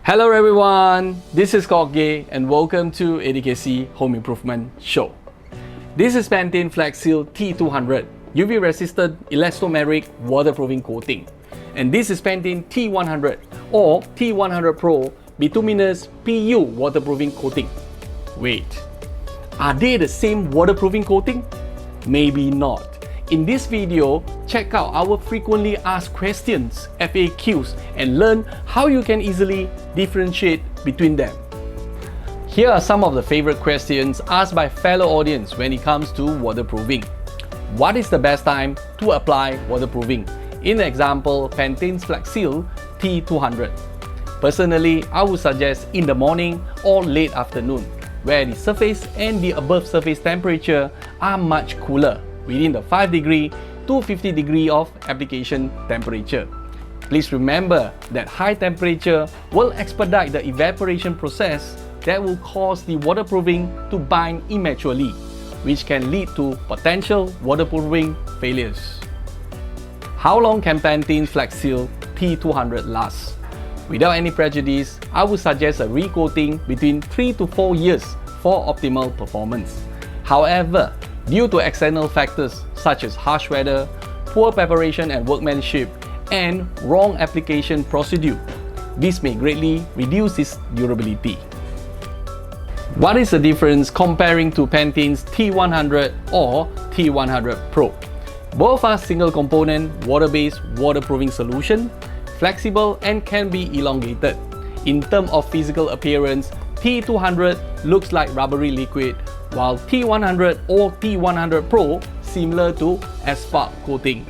Hello everyone, this is Gay and welcome to ATKC Home Improvement Show. This is Pentens FLESEAL T-200 UV resistant elastomeric waterproofing coating, and this is Pentens T-100 or T-100 Pro Bituminous PU waterproofing coating. Wait, are they the same waterproofing coating? Maybe not. In this video, check out our frequently asked questions, FAQs, and learn how you can easily differentiate between them. Here are some of the favorite questions asked by fellow audience when it comes to waterproofing. What is the best time to apply waterproofing? In example, Pentens FLESEAL T-200. Personally, I would suggest in the morning or late afternoon, where the surface and the above surface temperature are much cooler, within the 5 degree to 50 degree of application temperature. Please remember that high temperature will expedite the evaporation process that will cause the waterproofing to bind immaturely, which can lead to potential waterproofing failures. How long can Pentens FLESEAL T-200 last? Without any prejudice, I would suggest a recoating between 3 to 4 years for optimal performance. However, due to external factors such as harsh weather, poor preparation and workmanship, and wrong application procedure, this may greatly reduce its durability. What is the difference comparing to Pentens T-100 or T-100 Pro? Both are single component water-based waterproofing solution, flexible and can be elongated. In terms of physical appearance, T-200 looks like rubbery liquid, while T-100 or T-100 Pro similar to asphalt coating.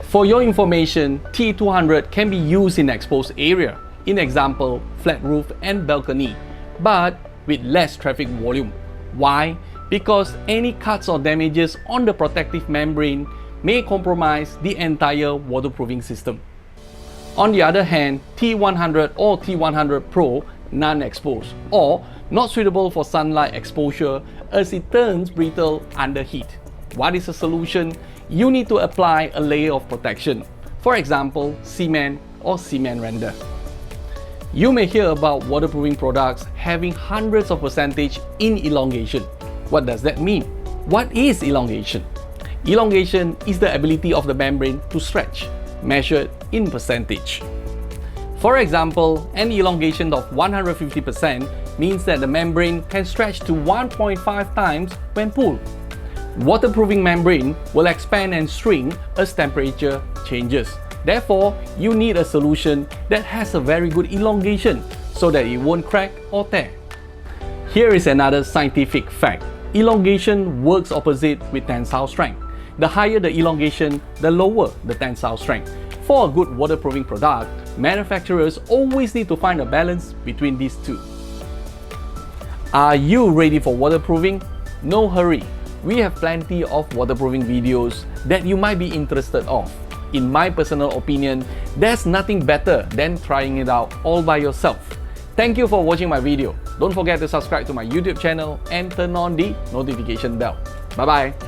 For your information, T-200 can be used in exposed area, in example, flat roof and balcony, but with less traffic volume. Why? Because any cuts or damages on the protective membrane may compromise the entire waterproofing system. On the other hand, T-100 or T-100 Pro non-exposed or not suitable for sunlight exposure as it turns brittle under heat. What is the solution? You need to apply a layer of protection, for example, cement or cement render. You may hear about waterproofing products having hundreds of percentage in elongation. What does that mean? What is elongation? Elongation is the ability of the membrane to stretch, measured in percentage. For example, an elongation of 150% means that the membrane can stretch to 1.5 times when pulled. Waterproofing membrane will expand and shrink as temperature changes. Therefore, you need a solution that has a very good elongation so that it won't crack or tear. Here is another scientific fact. Elongation works opposite with tensile strength. The higher the elongation, the lower the tensile strength. For a good waterproofing product, manufacturers always need to find a balance between these two. Are you ready for waterproofing? No hurry. We have plenty of waterproofing videos that you might be interested of. In my personal opinion, there's nothing better than trying it out all by yourself. Thank you for watching my video. Don't forget to subscribe to my YouTube channel and turn on the notification bell. Bye bye.